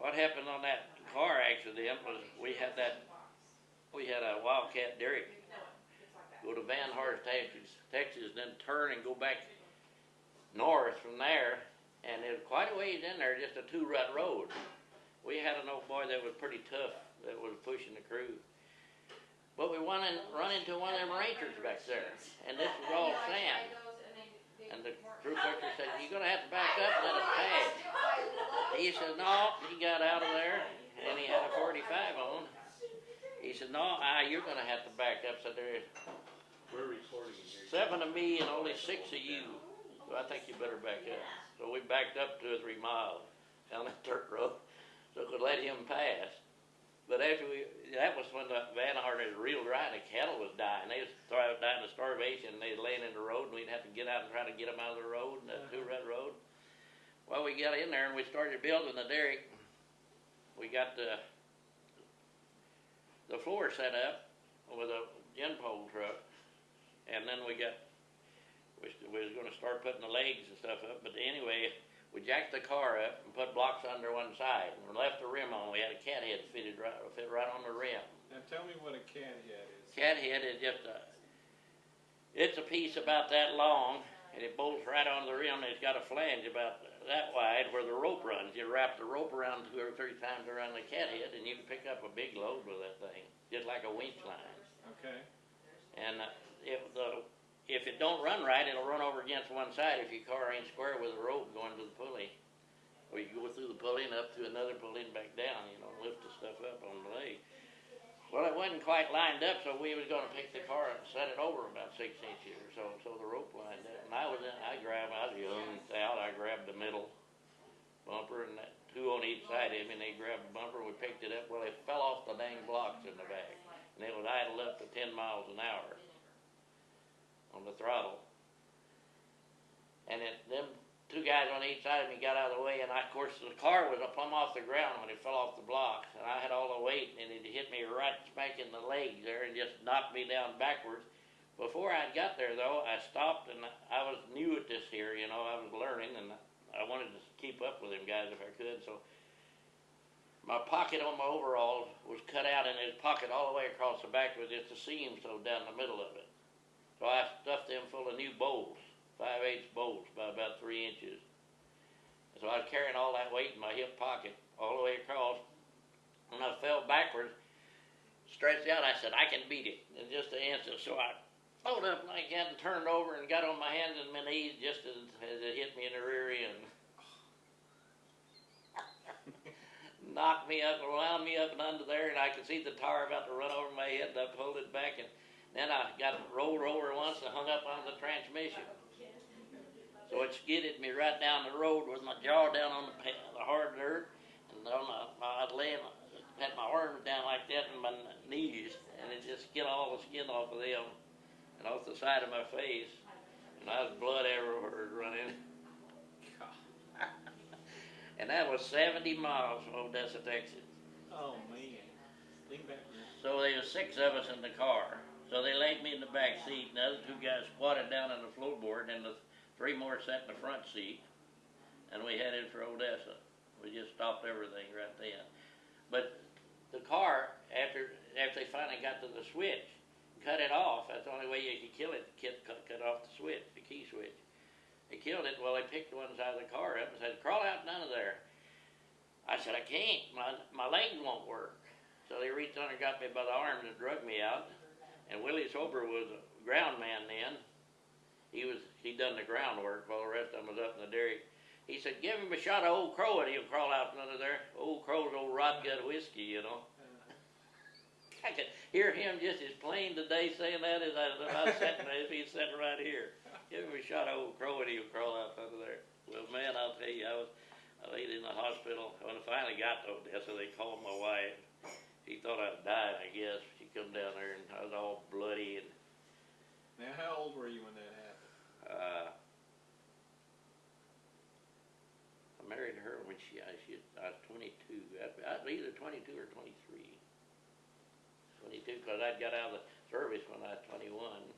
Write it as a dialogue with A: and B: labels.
A: what happened on that car accident was we had a Wildcat derrick go to Van Horst, Texas, then turn and go back north from there, and it was quite a ways in there, just a 2-rut road. We had an old boy that was pretty tough that was pushing the crew. But we run into one of them rangers back there, and this was all sand. And the crew director said, "You're going to have to back up and let us pass." He said, "No." He got out of there, and he had a 45 on. He said, "No, you're going to have to back up." So there's
B: We're recording here.
A: 7 of me and only 6 of you. So I think you better back up. So we backed up 2 or 3 miles down that dirt road so could let him pass. But after that was when the Van Horst was real dry, and the cattle was dying. They was dying of starvation, and they was laying in the road, and we'd have to get out and try to get them out of the road, and that 2-rut road. Well, we got in there and we started building the derrick. We got the floor set up with a gin pole truck, and then we was going to start putting the legs and stuff up. But anyway, we jacked the car up and put blocks under one side and left the rim on. We had a cat head fit right on the rim.
B: Now tell me what a cat head is.
A: Cat head is just it's a piece about that long, and it bolts right onto the rim, and it's got a flange about that wide where the rope runs. You wrap the rope around 2 or 3 times around the cat head, and you can pick up a big load with that thing, just like a winch line.
B: Okay.
A: And if it don't run right, it'll run over against one side if your car ain't square with the rope going to the pulley. Or you go through the pulley and up to another pulley and back down, lift the stuff up on the leg. Well, it wasn't quite lined up, so we was going to pick the car up and set it over about 6 inches or so the rope lined up. And I was young out, I grabbed the middle bumper, and that 2 on each side of me, and they grabbed the bumper, we picked it up. Well, it fell off the dang blocks in the back, and it was idled up to 10 miles an hour on the throttle. And them 2 guys on each side of me got out of the way, and of course the car was plumb off the ground when it fell off the blocks, and I had all the weight, and it hit me right smack in the legs there and just knocked me down backwards. Before I got there though, I stopped, and I was new at this here, I was learning, and I wanted to keep up with them guys if I could. So my pocket on my overalls was cut out, and his pocket all the way across the back with just a seam sewed down the middle of it. So I stuffed them full of new bolts, 5/8 bolts by about 3 inches. And so I was carrying all that weight in my hip pocket all the way across. When I fell backwards, stretched out, I said, "I can beat it," in just an instant. So I pulled up like that and turned over and got on my hands and my knees just as it hit me in the rear end. Knocked me up and wound me up and under there, and I could see the tire about to run over my head, and I pulled it back, and then I got rolled over once and hung up on the transmission. So it skidded me right down the road with my jaw down on the hard dirt, and I had my arms down like that and my knees, and it just skinned all the skin off of them and off the side of my face, and I was blood everywhere running. And that was 70 miles from Odessa, Texas.
B: Oh man. Lean back.
A: So there was 6 of us in the car. So they laid me in the back seat, and the other 2 guys squatted down on the floorboard, and the 3 more sat in the front seat, and we headed for Odessa. We just stopped everything right then. But the car, after they finally got to the switch, cut it off. That's the only way you could kill it, cut off the switch, the key switch. They killed it. Well, they picked one side of the car up and said, "Crawl out and under there." I said, "I can't. My legs won't work." So they reached under, got me by the arms and drug me out. And Willie Sober was a ground man then. He done the groundwork while the rest of them was up in the derrick. He said, "Give him a shot of Old Crow and he'll crawl out from under there." Old Crow's old rot gut whiskey, I could hear him just as plain today saying that as I was sitting there, if he's sitting right here. "Give him a shot of Old Crow and he'll crawl out under there." Well, man, I'll tell you, I laid in the hospital. When I finally got to Odessa, they called my wife. She thought I'd died, I guess. She come down there and I was all bloody. And
B: now, how old were you when that happened?
A: I married her when I was 22. I was either 22 or 23. 22, because I got out of the service when I was 21.